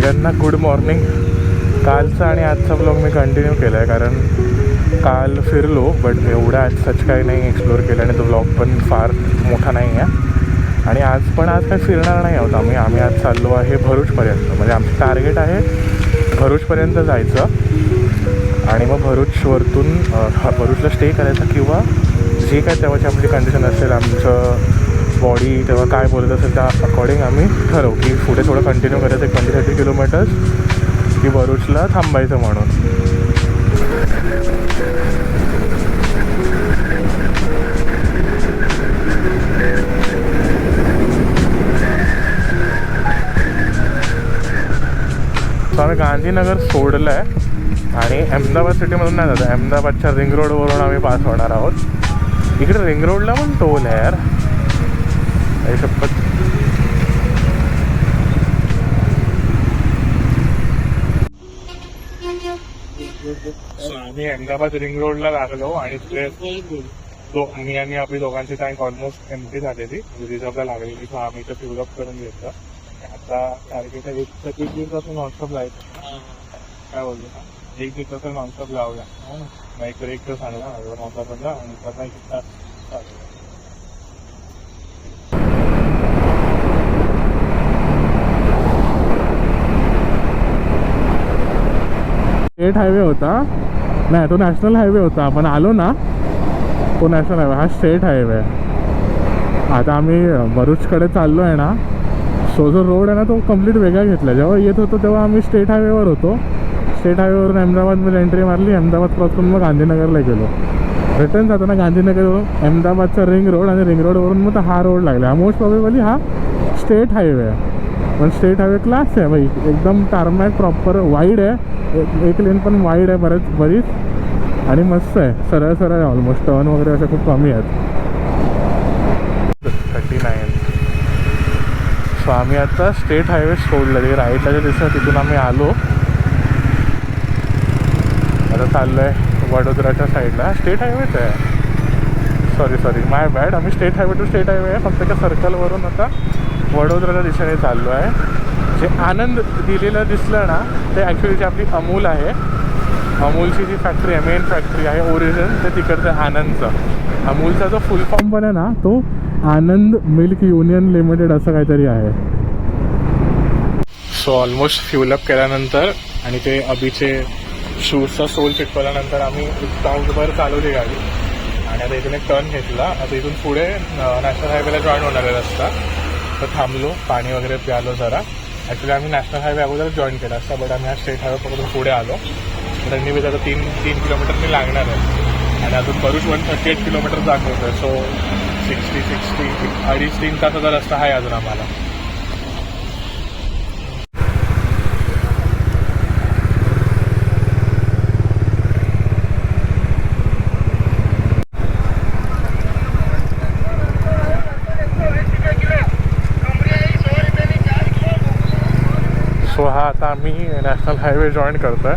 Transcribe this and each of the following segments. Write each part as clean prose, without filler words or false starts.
सगळ्यांना good morning. कालचा आणि आजचा ब्लॉग मी कंटिन्यू केला आहे, कारण काल फिरलो बट एवढं आज सच काही नाही एक्सप्लोअर केलं आणि तो ब्लॉग पण फार मोठा नाही आहे. आणि आज काही फिरणार नाही आहोत आम्ही आज चाललो आहे भरूचपर्यंत. म्हणजे आमचं टार्गेट आहे भरूचपर्यंत जायचं आणि मग भरूचवरतून भरूचला स्टे करायचा, किंवा जे काय तेव्हाची आपली कंडिशन असेल, आमचं बॉडी तेव्हा काय बोलत असेल त्या अकॉर्डिंग आम्ही ठरवू की पुढे थोडं कंटिन्यू करायचं 20-30 किलोमीटर्स की भरूचला थांबायचं म्हणून. तर आम्ही गांधीनगर सोडलं आहे आणि अहमदाबाद सिटीमधून नाही जात, अहमदाबादच्या रिंग रोडवरून आम्ही पास होणार आहोत. इकडे रिंग रोडला पण टोल आहे यार, हे शपथ. आम्ही अहमदाबाद रिंग रोडला लागलो आणि तिथे आणि आपली दोघांची टँक ऑलमोस्ट एम्प्टी झालेली, रिझर्वला लागलेली. सो आम्ही इथं फिलअप करून घेतलं. आता टार्गेट आहे एक दिवसाचं नॉनस्टॉप लावायचं. काय बोलतो, एक दिवसाचं नॉनस्टॉप लावला मग एक ब्रेक तर सांगला नॉनस्टॉपला आणि आता एक तास स्टेट हायवे होता. नाही, तो नॅशनल हायवे होता. आपण आलो ना, तो नॅशनल हायवे, हा स्टेट हायवे आहे. आता आम्ही भरूचकडे चाललो आहे ना, सो जो रोड आहे ना तो कम्प्लीट वेगळा घेतला. जेव्हा येत होतो तेव्हा आम्ही स्टेट हायवेवर होतो. स्टेट हायवेवरून अहमदाबादमध्ये एंट्री मारली, अहमदाबाद क्रॉस करून मग गांधीनगरला गेलो. रिटर्न जाताना गांधीनगरवरून अहमदाबादचा रिंग रोड आणि रिंग रोडवरून मग हा रोड लागला. हा मोस्ट प्रॉबेबली हा स्टेट हायवे आहे, पण स्टेट हायवे क्लास आहे भाई, एकदम टार्मॅक प्रॉपर वाईड आहे, एक लेन पण वाईड आहे बरीच आणि मस्त आहे, सरळ सरळ आहे. ऑलमोस्ट टर्न वगैरे असे खूप कमी आहेत. 39. सो आम्ही आता स्टेट हायवे सोडलं, ते राईटला जे दिसतं तिथून आम्ही आलो. आता चाललो आहे वडोदराच्या साईडला. स्टेट हायवेच आहे, सॉरी माय बॅड. आम्ही state highway to state highway आहे, फक्त त्या सर्कलवरून आता वडोदराच्या दिशेने चाललो आहे. जे आनंद दिलेलं दिसलं ना, ते ॲक्च्युली जी आपली अमूल आहे, अमूलची जी फॅक्टरी आहे, मेन फॅक्टरी आहे ओरिजिन, ते तिकडचं आनंदचं. अमूलचा जो फुल फॉर्म पण आहे ना, तो आनंद मिल्क युनियन लिमिटेड असं काहीतरी आहे. सो ऑलमोस्ट फ्युलअप केल्यानंतर आणि ते अभिचे शूजचा सोल चिटकवल्यानंतर आम्ही पाऊंडभर चालवली गाडी आणि आता इथून एक टर्न घेतला. आता इथून पुढे नॅशनल हायवेला जॉईन होणार आहे रस्ता. तर थांबलो, पाणी वगैरे प्यालो जरा. ॲक्च्युली आम्ही नॅशनल हायवे अगोदर जॉईन केला असता, बट आम्ही हा स्टेट हायवे पकडून पुढे आलो. त्यांनी मी आता 3 किलोमीटरनी लागणार आहे आणि अजून भरूच 138 किलोमीटर दाखवतो आहे. सो 60 2.5-3 तासाचा रस्ता आहे अजून आम्हाला. सो हा आता आम्ही नॅशनल हायवे जॉईन करतो आहे,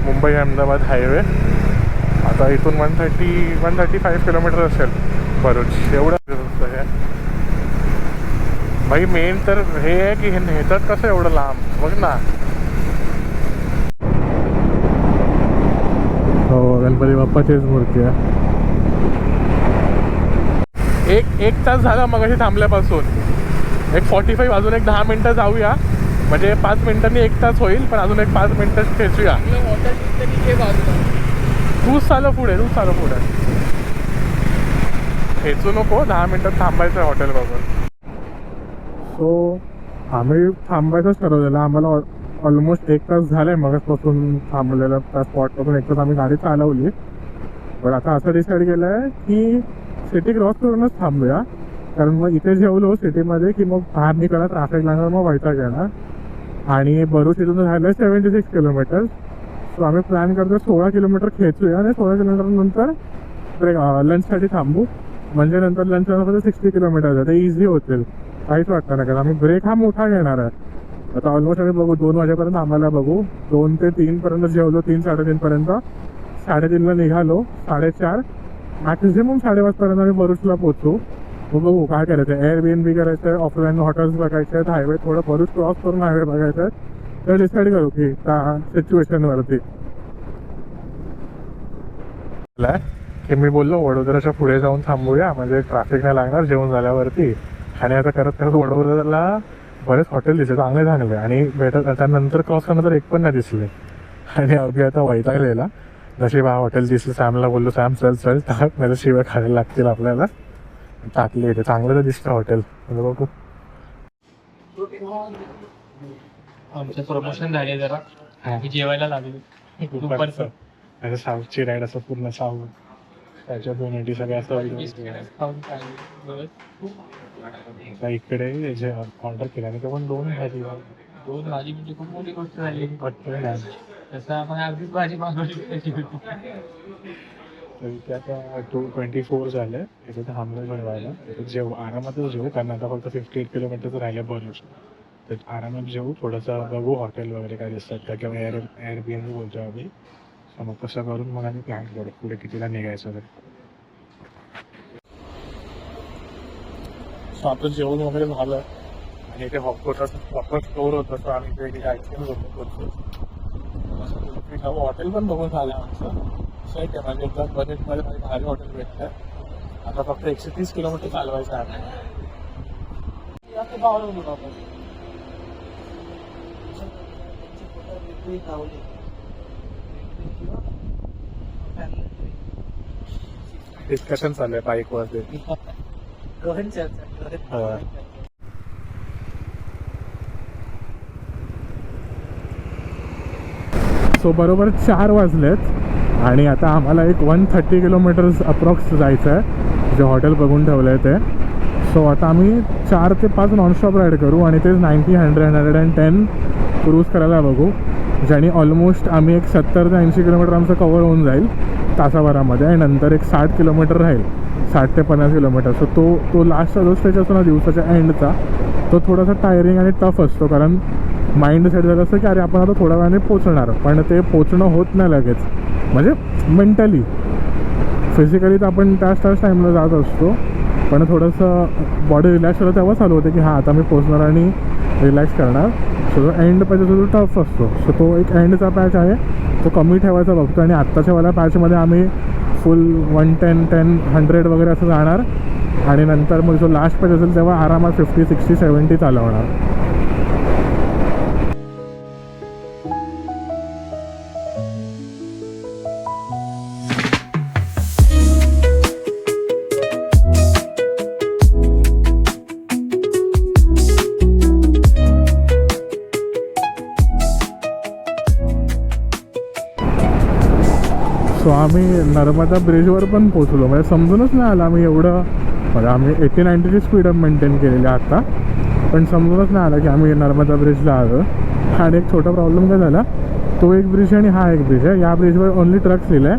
मुंबई अहमदाबाद हायवे. आता इथून 135 किलोमीटर असेल भरूच, एवढं आहे भाई. मेन तर हे आहे की हे नेतात कसं एवढं लांब, बघ ना. हो, गणपती बाप्पाचीच मूर्ती आहे. एक तास झाला मगाशी थांबल्यापासून. एक 45, अजून एक 10 मिनटं जाऊया, म्हणजे 5 मिनिटांनी 1 तास होईल, पण अजून एक 5 मिनिटं खेचूया. तूच चालव पुढे खेचू नको. 10 मिनिटात थांबायचं आहे हॉटेल बघून. सो आम्ही थांबायचंच ठरवलेलं. आम्हाला ऑलमोस्ट 1 तास झालं आहे मगाचपासून थांबलेलं. त्या स्पॉटपासून 1 तास आम्ही गाडी चालवली. पण आता असं डिसाईड केलं आहे की सिटी क्रॉस करूनच थांबूया, कारण मग इथे जेवलो सिटीमध्ये की मग बाहेर निघाला ट्रॅफिक लागणार, मग वैताग येणार. आणि भरूच इथून झालं 76 किलोमीटर. सो आम्ही प्लॅन करतो 16 किलोमीटर खेचूया आणि 16 किलोमीटर नंतर ब्रेक लंचसाठी थांबू. म्हणजे नंतर लंचनंतर 60 किलोमीटर आहे, ते इझी होतील, काहीच वाटतं नाही. कारण आम्ही ब्रेक हा मोठा घेणार आहे. आता ऑलमोस्ट आम्ही बघू 2 वाजेपर्यंत आम्हाला बघू. 2 ते 3 पर्यंत जेवलो, 3-3:30 पर्यंत. 3:30ला निघालो, 4:30 मॅक्झिमम 5:30 पर्यंत आम्ही भरूचला पोहोचू. बघू काय करायचं आहे. एअरबीएनबी करायचं आहे, ऑफलाईन हॉटेल्स बघायचे आहेत, हायवे थोडं भरूच क्रॉस करून हायवे बघायचं आहे. तर डिसाईड करू की त्या सिच्युएशनवरती. की मी बोललो वडोदराच्या पुढे जाऊन थांबूया, म्हणजे ट्रॅफिक नाही लागणार जेवण झाल्यावरती. आणि आता करत करत वडोदराला बरेच हॉटेल दिसले, चांगले चांगले, आणि बेटर त्यानंतर क्रॉस करणार तर एक पण नाही दिसले. आणि अगदी आता वैतागलेला. नशीब हा हॉटेल दिसलं. सॅमला बोललो सॅम चल चल टाक, नाही शिवाय खायला लागतील आपल्याला. टाकले इथे, चांगलं तर दिसतं हॉटेल. बघू आमचं प्रमोशन झाले जरा, जेवायला लागले दुपारचं. असं साऊथची राईड, असं पूर्ण साऊथ त्याच्या दोन्ही सगळ्या इकडे जे ऑर्डर केलं आणि ते पण 2 भाजी. 2 भाजी म्हणजे खूप मोठी गोष्ट झाली. तसं आपण अर्धीच भाजी मागवली होती. तर इथे आता 2:24 झालं. इथे थांबलं बनवायला. इथे जेवू, आरामातच जेवू, कारण आता फक्त 58 किलोमीटरचं राहिलं बरोबर. तर आरामात जेवू, थोडंसं बघू हॉटेल वगैरे काय दिसतात का, किंवा एअरबीएनबी बोलतो आम्ही. मग कसं करून मग आम्ही प्लॅन करू पुढे कितीला निघायचं तर. सो आपलं जेवण वगैरे झालं आणि इथे प्रॉपर स्टोर होतं, तर आम्ही इथे आईस्क्रीम करतो. हॉटेल पण बघून झालं आमचं. सेट आहे, म्हणजे एकदम बजेटमध्ये भारी हॉटेल भेटतं. आता फक्त 130 किलोमीटर चालवायचं आहे. डिस्कशन चालू आहे बाईकवरती. सो बरोबर 4 वाजलेत आणि आता आम्हाला एक 130 किलोमीटर्स अप्रॉक्स जायचं आहे, जे हॉटेल बघून ठेवलं आहे ते. सो आता आम्ही 4 ते 5 नॉनस्टॉप राईड करू आणि तेच 90, 100, 110 क्रूज करायला बघू, ज्याने ऑलमोस्ट आम्ही एक 70 ते 80 किलोमीटर आमचं कवर होऊन जाईल तासाभरामध्ये. आणि नंतर एक 60 किलोमीटर राहील, 60 ते 50 किलोमीटर. सो तो लास्टचा जो स्टेज असतो ना दिवसाच्या एंडचा, तो थोडासा टायरिंग आणि टफ असतो, कारण माइंड सेट झालं असतं की अरे आपण आता थोड्या वेळाने पोचणार, पण ते पोचणं होत नाही लगेच. म्हणजे मेंटली, फिजिकली तर आपण त्याच टाईमला जात असतो, पण थोडंसं बॉडी रिलॅक्स झालं तेव्हा चालू होते की हां आता मी पोचणार आणि रिलॅक्स करणार. सो जो एंड पाहिजे तो टफ असतो. सो तो एक एंडचा पॅच आहे, तो कमी ठेवायचा बघतो. आणि आत्ताच्या वाल्या पॅचमध्ये आम्ही फुल 110, 10, 100 वगैरे असं जाणार. आणि नंतर मग जो लास्ट पॅच असेल तेव्हा आरामात 50, 60, 70 चालवणार. सो आम्ही नर्मदा ब्रिजवर पण पोचलो. म्हणजे समजूनच नाही आलं आम्ही एवढं, म्हणजे आम्ही 80-90ची स्पीड मेंटेन केलेली आता, पण समजूनच नाही आलं की आम्ही नर्मदा ब्रिजला आलो. आणि एक छोटा प्रॉब्लेम काय झाला, तो एक ब्रिज आणि हा एक ब्रिज आहे. या ब्रिजवर ओन्ली ट्रक्स लिहिलं आहे,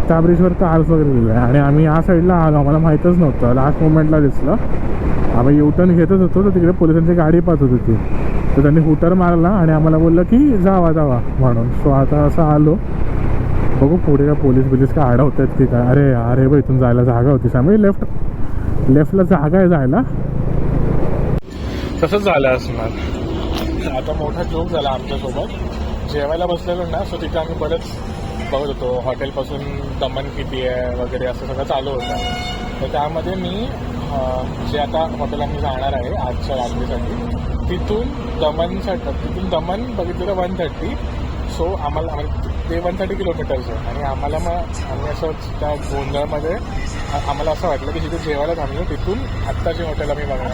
त्या ब्रिजवर कार्स वगैरे लिहिलं आहे. आणि आम्ही या साईडला आलो, आम्हाला माहीतच नव्हतं, लास्ट मोमेंटला दिसलं. आम्ही युटर्न घेतच होतो, तर तिकडे पोलिसांची गाडी पाहत होती ती, तर त्यांनी हुटर मारला आणि आम्हाला बोललं की जावा जावा म्हणून. सो आता असं आलो, बघू पुढे काय पोलीस काय अडवत आहेत की काय. अरे अरे भाई इथून जायला जागा होती, आम्ही लेफ्टला जागा आहे जायला. तसंच झालं असणार. आता मोठा जोक झाला आमच्यासोबत. जेवायला बसलेलो ना, सो तिथे आम्ही बरेच बघत होतो हॉटेलपासून दमन किती आहे वगैरे असं सगळं चालू होतं. तर त्यामध्ये मी जे आता हॉटेल आम्ही जाणार आहे आजच्या रात्रीसाठी, तिथून दमन बघितलेलं 130. सो आम्हाला ते 130 किलोमीटर्स आहे. आणि आम्हाला मग आम्ही असं त्या गोंधळमध्ये आम्हाला असं वाटलं की जिथे जेवायला थांबलो तिथून आत्ताचे हॉटेल आम्ही बघणार,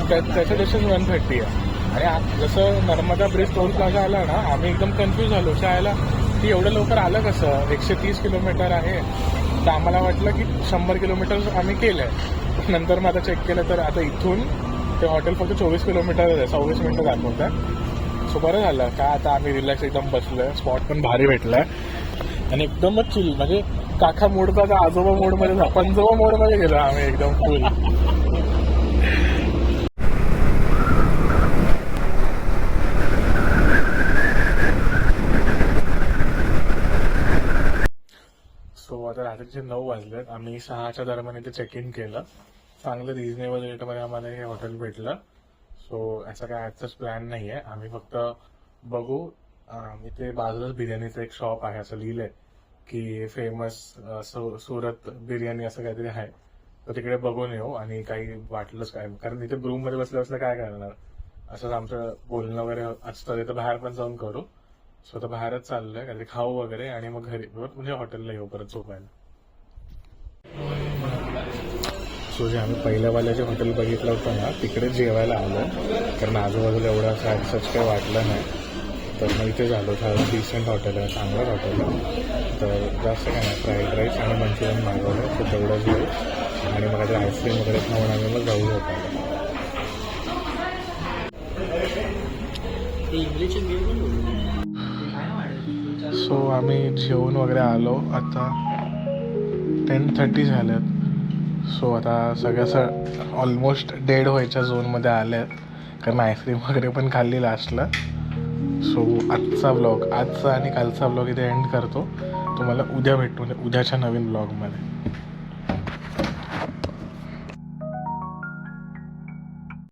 त्याच्या डिस्टन्स 130 आहे. आणि जसं नर्मदा ब्रिज टोल प्लाझा आला ना, आम्ही एकदम कन्फ्यूज झालो शाळेला की एवढं लवकर आलं कसं. 130 किलोमीटर आहे, तर आम्हाला वाटलं की 100 किलोमीटर आम्ही केलं आहे. नंतर मग आता चेक केलं तर आता इथून ते हॉटेल फक्त 24 किलोमीटर आहे, 26 मिनटं दाखवत आहे. सो बरं झालं का आता आम्ही रिलॅक्स एकदम बसलोय, स्पॉट पण भारी भेटलाय आणि एकदमच चिल. म्हणजे काका मोडचा का आजोबा मोडमध्ये, पंजोबा मोडमध्ये गेलो आम्ही एकदम फुल. सो आता रात्रीचे 9 वाजलेत. आम्ही 6च्या दरम्यान इथे चेक इन केलं. चांगलं रिजनेबल रेटमध्ये आम्हाला हे हॉटेल भेटलं. सो असा काय आजचाच प्लॅन नाही आहे. आम्ही फक्त बघू. इथे बाजूलाच बिर्याणीचं एक शॉप आहे असं लिहिलंय की फेमस सुरत बिर्याणी असं काहीतरी आहे. तर तिकडे बघून येऊ आणि काही वाटलंच काय, कारण इथे रूममध्ये बसल्या बसल्या काय करणार, असंच आमचं बोलणं वगैरे असतं. तिथं बाहेर पण जाऊन करू. सो तर बाहेरच चाललंय, काहीतरी खाऊ वगैरे आणि मग घरी म्हणजे हॉटेलला येऊ परत झोपायला. सो जे आम्ही पहिल्यावाल्या जे हॉटेल बघितलं होतं ना तिकडे जेवायला आलो, कारण आजूबाजूला एवढं असं सच काही वाटलं नाही. तर मग इथे झालो. डिसेंट हॉटेल आहे, चांगलंच हॉटेल आहे. तर जास्त काय नाही, फ्राईड राईस आणि मंचुरियन मागवलं. तर तेवढंच येऊ आणि मग आता आईस्क्रीम वगैरे खाऊन आम्ही मग जाऊ झोपायला. सो आम्ही जेवून वगैरे आलो. आता 10:30 झाल्यात. सो आता सगळ्या ऑलमोस्ट डेड व्हायच्या झोनमध्ये आले आहेत, कारण आईस्क्रीम वगैरे पण खाल्ली लास्टला. सो आजचा आणि कालचा व्लॉग इथे एंड करतो. तुम्हाला उद्या भेटू, उद्याच्या नवीन व्लॉगमध्ये.